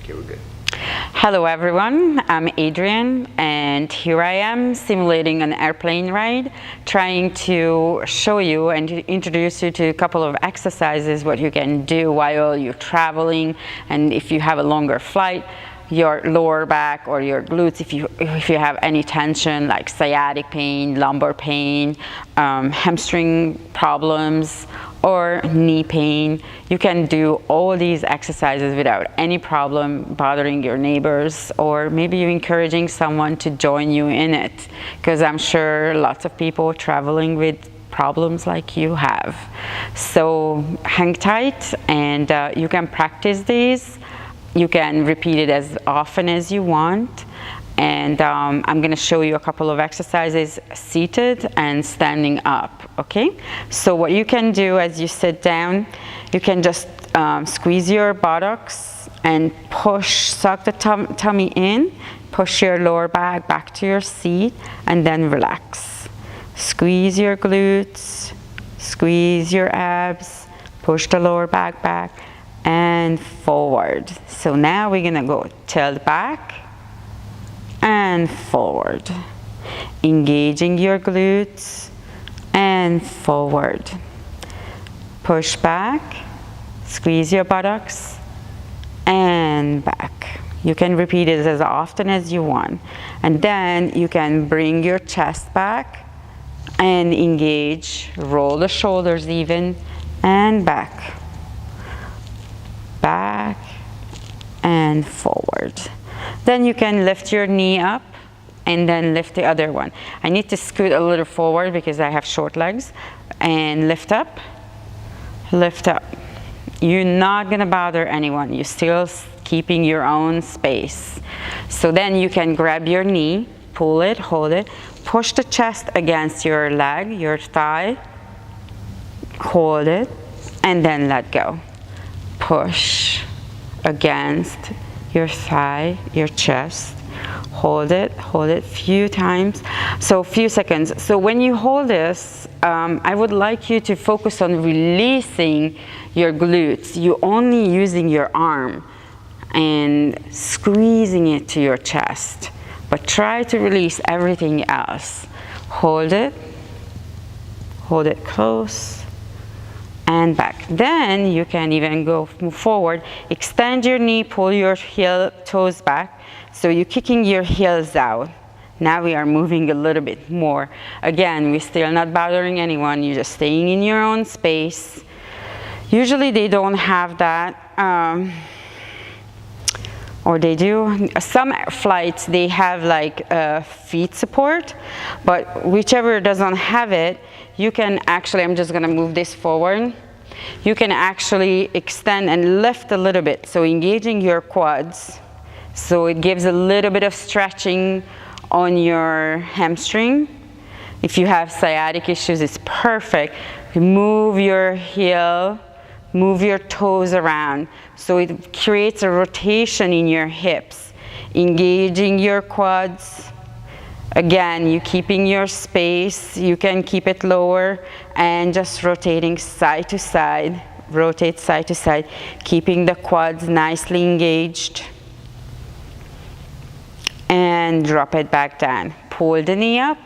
Okay, we're good. Hello everyone, I'm Adrienne and here I am simulating an airplane ride, trying to show you and to introduce you to a couple of exercises what you can do while you're traveling, and if you have a longer flight, your lower back or your glutes, if you have any tension like sciatic pain, lumbar pain, hamstring problems, or knee pain, you can do all these exercises without any problem bothering your neighbors, or maybe you're encouraging someone to join you in it, because I'm sure lots of people traveling with problems like you have. So hang tight, and you can practice these. You can repeat it as often as you want. And I'm going to show you a couple of exercises seated and standing up, okay? So what you can do as you sit down, you can just squeeze your buttocks and suck the tummy in, push your lower back to your seat, and then relax. Squeeze your glutes, squeeze your abs, push the lower back, and forward. So now we're going to go tilt back and forward, engaging your glutes, and forward. Push back, squeeze your buttocks, and back. You can repeat it as often as you want. And then you can bring your chest back and engage, roll the shoulders even, and back. Back and forward. Then you can lift your knee up and then lift the other one. I need to scoot a little forward because I have short legs. And lift up, lift up. You're not gonna bother anyone. You're still keeping your own space. So then you can grab your knee, pull it, hold it, push the chest against your leg, your thigh, hold it, and then let go. Push against your thigh, your chest, hold it few times, so few seconds. So when you hold this, I would like you to focus on releasing your glutes. You're only using your arm and squeezing it to your chest, but try to release everything else. Hold it close, and back. Then you can even move forward, extend your knee, pull your toes back, so you're kicking your heels out. Now we are moving a little bit more. Again, we're still not bothering anyone, you're just staying in your own space. Usually they don't have that, or they do. Some flights they have like feet support, but whichever doesn't have it, you can actually, I'm just gonna move this forward. You can actually extend and lift a little bit, so engaging your quads. So it gives a little bit of stretching on your hamstring. If you have sciatic issues, it's perfect. Move your heel, move your toes around, so it creates a rotation in your hips, engaging your quads. Again, you keeping your space, you can keep it lower, and just rotating side to side, rotate side to side, keeping the quads nicely engaged. And drop it back down. Pull the knee up,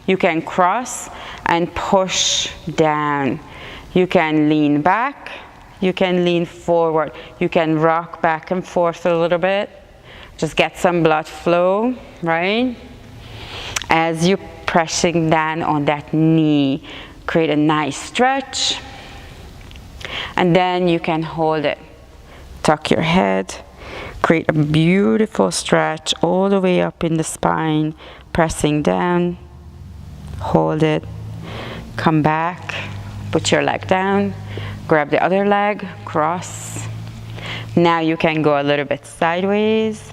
you can cross and push down. You can lean back, you can lean forward, you can rock back and forth a little bit. Just get some blood flow, right? As you're pressing down on that knee, create a nice stretch. And then you can hold it. Tuck your head, create a beautiful stretch all the way up in the spine, pressing down, hold it, come back, put your leg down, grab the other leg, cross. Now you can go a little bit sideways.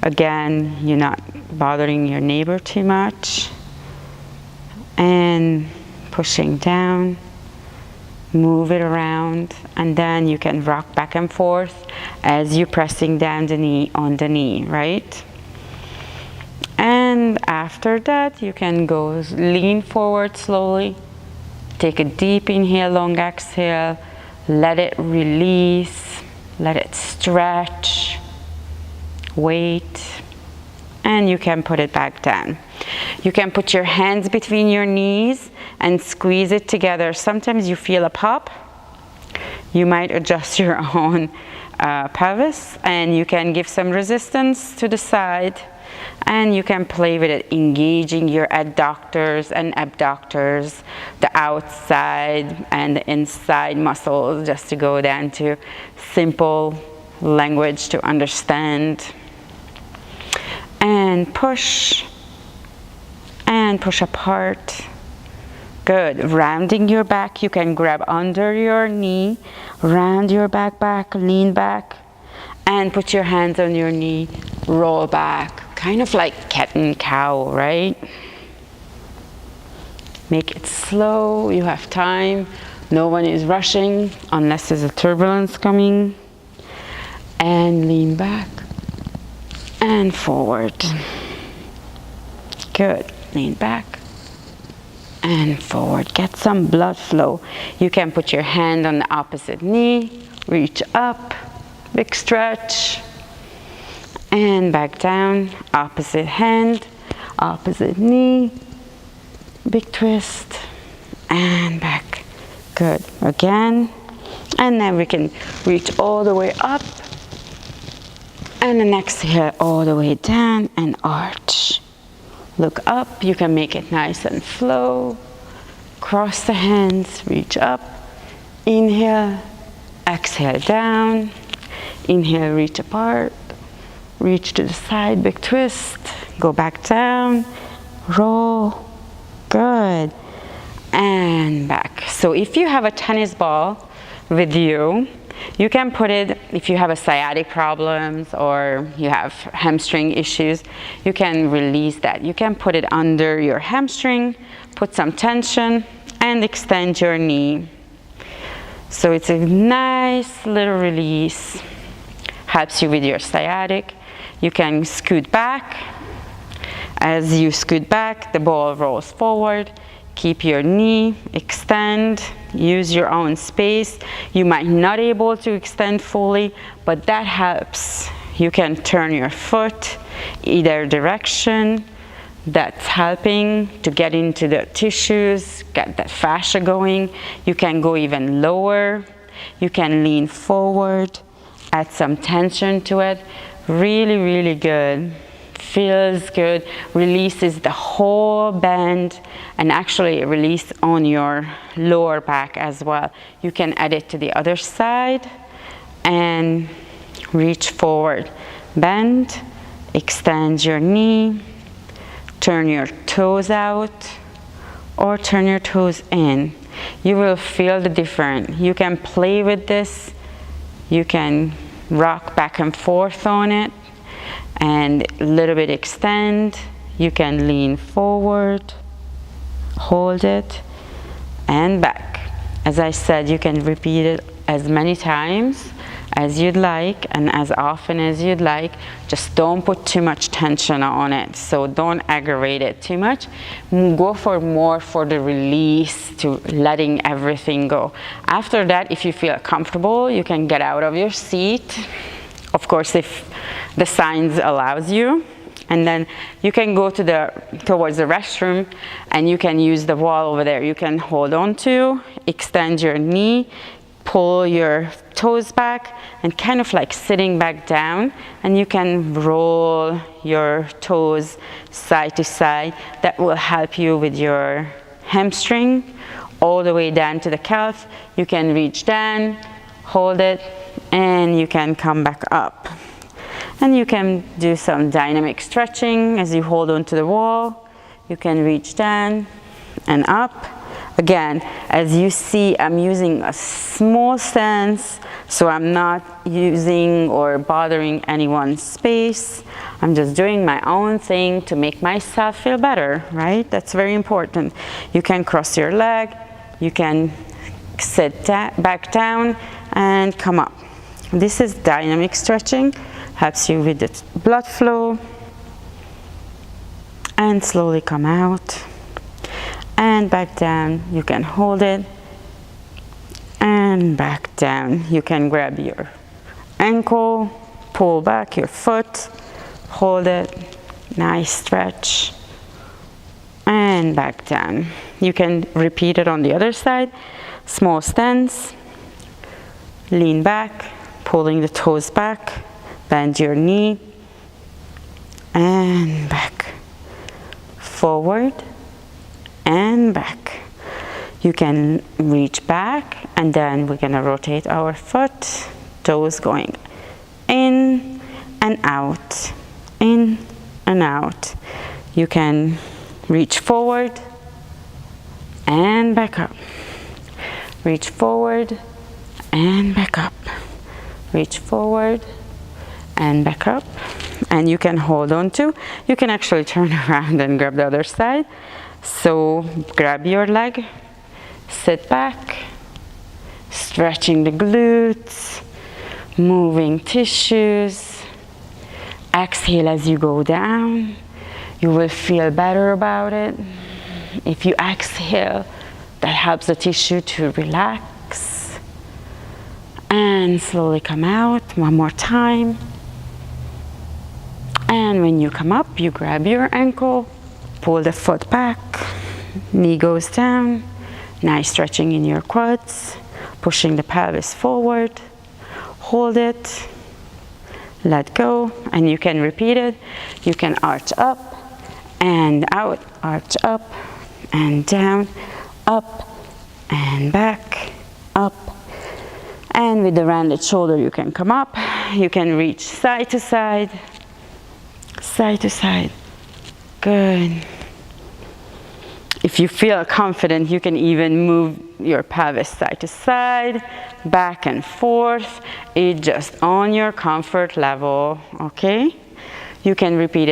Again, you're not bothering your neighbor too much. And pushing down, move it around, and then you can rock back and forth as you're pressing down the knee on the knee, right? And after that, you can go lean forward slowly, take a deep inhale, long exhale, let it release, let it stretch. weight, and you can put it back down. You can put your hands between your knees and squeeze it together. Sometimes you feel a pop. You might adjust your own pelvis, and you can give some resistance to the side, and you can play with it, engaging your adductors and abductors, the outside and the inside muscles, just to go down to simple language to understand. And push apart. Good. Rounding your back, you can grab under your knee, round your back, lean back, and put your hands on your knee, roll back, kind of like cat and cow, right? Make it slow, you have time, no one is rushing unless there's a turbulence coming. And lean back and forward. Good. Lean back and forward. Get some blood flow. You can put your hand on the opposite knee, reach up, big stretch, and back down. Opposite hand, opposite knee, big twist, and back. Good. Again. And then we can reach all the way up, and then exhale all the way down and arch. Look up, you can make it nice and slow. Cross the hands, reach up. Inhale, exhale down. Inhale, reach apart. Reach to the side, big twist. Go back down, roll. Good. And back. So if you have a tennis ball with you, you can put it, if you have a sciatic problems or you have hamstring issues, you can release that. You can put it under your hamstring, put some tension, and extend your knee. So it's a nice little release. Helps you with your sciatic. You can scoot back. As you scoot back, the ball rolls forward. Keep your knee, extend, use your own space. You might not be able to extend fully, but that helps. You can turn your foot either direction. That's helping to get into the tissues, get that fascia going. You can go even lower. You can lean forward, add some tension to it. Really, really good. Feels good, releases the whole band, and actually release on your lower back as well. You can add it to the other side and reach forward. Bend, extend your knee, turn your toes out or turn your toes in. You will feel the difference. You can play with this. You can rock back and forth on it. And a little bit extend. You can lean forward, hold it, and back. As I said, you can repeat it as many times as you'd like and as often as you'd like. Just don't put too much tension on it. So don't aggravate it too much. Go for more for the release, to letting everything go. After that, if you feel comfortable, you can get out of your seat. Of course, if the signs allows you, and then you can go towards the restroom, and you can use the wall over there. You can hold on to, extend your knee, pull your toes back, and kind of like sitting back down, and you can roll your toes side to side. That will help you with your hamstring all the way down to the calf. You can reach down, hold it, and you can come back up. And you can do some dynamic stretching as you hold on to the wall. You can reach down and up. Again, as you see, I'm using a small stance, so I'm not using or bothering anyone's space. I'm just doing my own thing to make myself feel better, right? That's very important. You can cross your leg. You can sit back down and come up. This is dynamic stretching. Helps you with the blood flow. And slowly come out. And back down. You can hold it. And back down. You can grab your ankle, pull back your foot, hold it, nice stretch, and back down. You can repeat it on the other side. Small stance, lean back, pulling the toes back, bend your knee, and back, forward, and back. You can reach back, and then we're gonna rotate our foot, toes going in and out, in and out. You can reach forward and back up. Reach forward and back up. Reach forward and back up. And you can hold on to. You can actually turn around and grab the other side. So grab your leg, sit back, stretching the glutes, moving tissues. Exhale as you go down. You will feel better about it. If you exhale, that helps the tissue to relax. And slowly come out one more time. And when you come up, you grab your ankle, pull the foot back, knee goes down, nice stretching in your quads, pushing the pelvis forward, hold it, let go, and you can repeat it. You can arch up and out, arch up and down, up and back, up. And with the rounded shoulder, you can come up, you can reach side to side, side to side. Good. If you feel confident, you can even move your pelvis side to side, back and forth. It's just on your comfort level, okay? You can repeat it